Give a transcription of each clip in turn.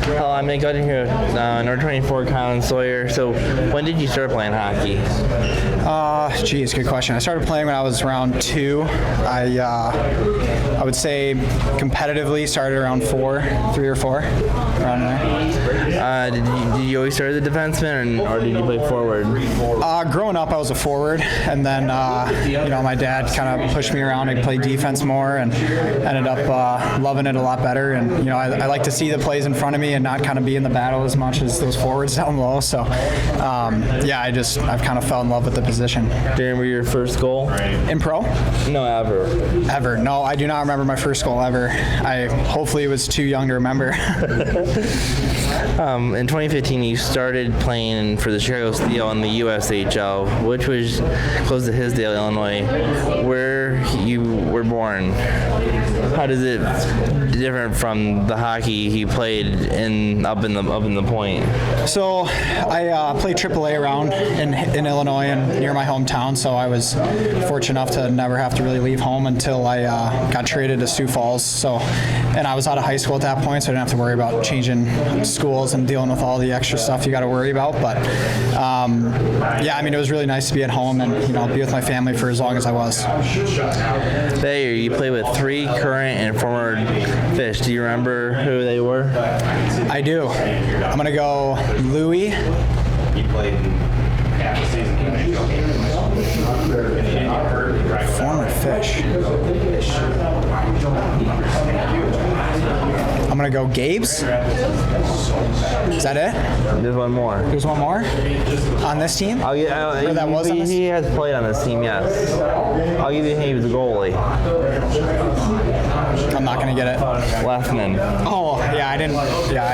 Hello, I'm Nick Gulch here at number 24, Colin Swoyer. So, when did you start playing hockey? Good question. I started playing when I was around 2. I would say competitively started around 3 or 4, around there. Did you always start as a defenseman, or did you play forward? Growing up, I was a forward, and then my dad kind of pushed me around to play defense more, and ended up loving it a lot better. And I like to see the plays in front of me and not kind of be in the battle as much as those forwards down low. So I've kind of fell in love with the position. Do you remember your first goal? In pro? No, ever. Ever. No, I do not remember my first goal ever. I hopefully was too young to remember. In 2015, you started playing for the Chicago Steel in the USHL, which was close to Hinsdale, Illinois, where you were born. How does it different from the hockey he played up in the point? So I played AAA around in Illinois and near my hometown, so I was fortunate enough to never have to really leave home until I got traded to Sioux Falls. And I was out of high school at that point, so I didn't have to worry about changing schools and dealing with all the extra stuff you got to worry about. But it was really nice to be at home and be with my family for as long as I was. That year, you played with 3 current and former Fish. Do you remember who they were? I do. I'm going to go Louie. He played half the season in the NHL game. Former Fish. I'm going to go Gabe's. Is that it? There's one more. There's one more? On this team? He has played on this team, yes. I'll give you a hint, he was a goalie. I'm not going to get it. Lefman. Oh, yeah, I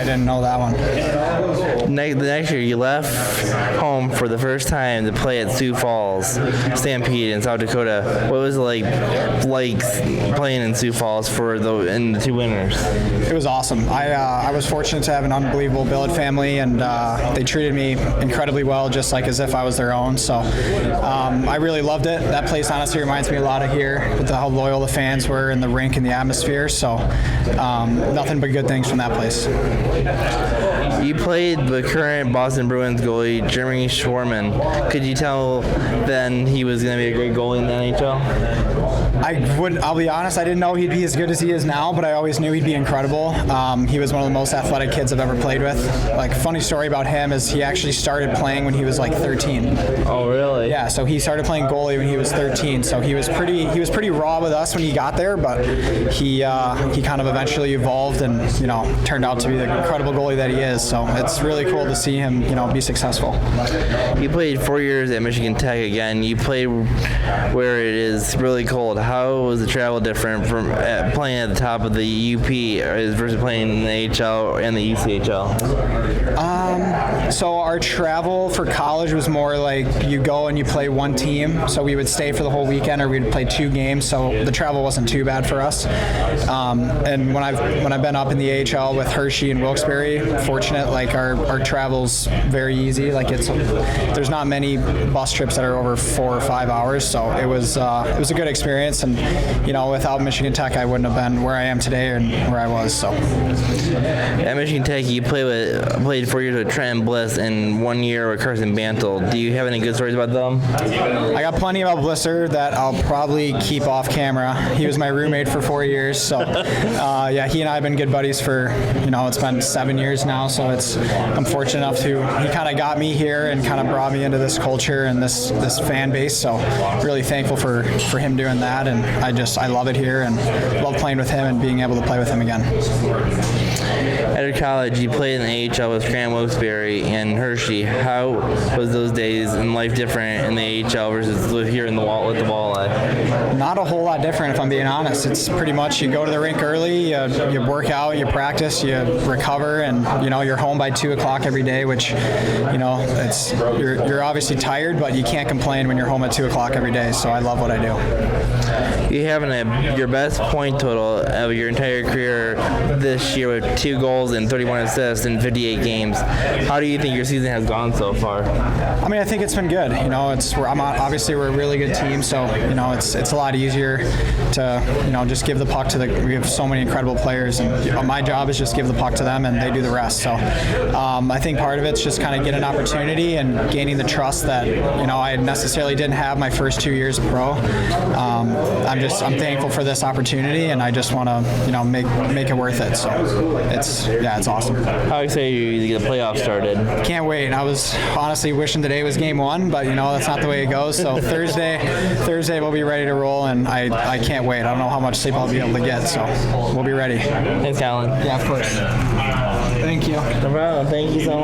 didn't know that one. The next year, you left home for the first time to play at Sioux Falls Stampede in South Dakota. What was it like playing in Sioux Falls in the 2 winners? It was awesome. I was fortunate to have an unbelievable billet family, and they treated me incredibly well, just like as if I was their own. So I really loved it. That place honestly reminds me a lot of here, with how loyal the fans were and the rink and the atmosphere. So nothing but good things from that place. You played the current Boston Bruins goalie, Jeremy Schwarman. Could you tell then he was going to be a great goalie in the NHL? I'll be honest, I didn't know he'd be as good as he is now, but I always knew he'd be incredible. He was one of the most athletic kids I've ever played with. Funny story about him is he actually started playing when he was 13. Oh, really? Yeah, so he started playing goalie when he was 13. So he was pretty raw with us when he got there, but he kind of eventually evolved and turned out to be the incredible goalie that he is. So it's really cool to see him be successful. You played 4 years at Michigan Tech again. You played where it is really cold. How was the travel different from playing at the top of the UP versus playing in the AHL and the ECHL? So our travel for college was more like you go and you play one team. So we would stay for the whole weekend, or we'd play 2 games. So the travel wasn't too bad for us. And when I've been up in the AHL with Hershey and Wilkes-Barre, fortunate, our travel's very easy. There's not many bus trips that are over 4 or 5 hours. So it was a good experience. And without Michigan Tech, I wouldn't have been where I am today and where I was. So at Michigan Tech, you played 4 years with Trent Bliss and 1 year with Carson Bantle. Do you have any good stories about them? I got plenty about Blisser that I'll probably keep off camera. He was my roommate for 4 years. So he and I have been good buddies for it's been 7 years now. So I'm fortunate enough he kind of got me here and kind of brought me into this culture and this fan base. So really thankful for him doing that, and I love it here and love playing with him and being able to play with him again. After college, you played in the AHL with Grant Wilkes-Barre and Hershey. How was those days in life different in the AHL versus here in the Walleye? Not a whole lot different, if I'm being honest. It's pretty much you go to the rink early, you work out, you practice, you recover, and you're you're home by 2 o'clock every day, which, it's you're obviously tired, but you can't complain when you're home at 2 o'clock every day. So I love what I do. You having your best point total of your entire career this year with 2 goals and 31 assists in 58 games. How do you think your season has gone so far? I mean, I think it's been good. Obviously we're a really good team, so it's a lot easier to just give the puck to we have so many incredible players, and my job is just give the puck to them, and they do the rest. So I think part of it's just kind of getting an opportunity and gaining the trust that I necessarily didn't have my first 2 years of pro. I'm thankful for this opportunity, and I just want to make it worth it. So it's awesome. How excited are you to get the playoffs started? Can't wait. I was honestly wishing today was game 1, but that's not the way it goes. So Thursday we'll be ready to roll, and I can't wait. I don't know how much sleep I'll be able to get, so we'll be ready. Thanks, Colin. Yeah, of course. Thank you. No problem. Thank you so much.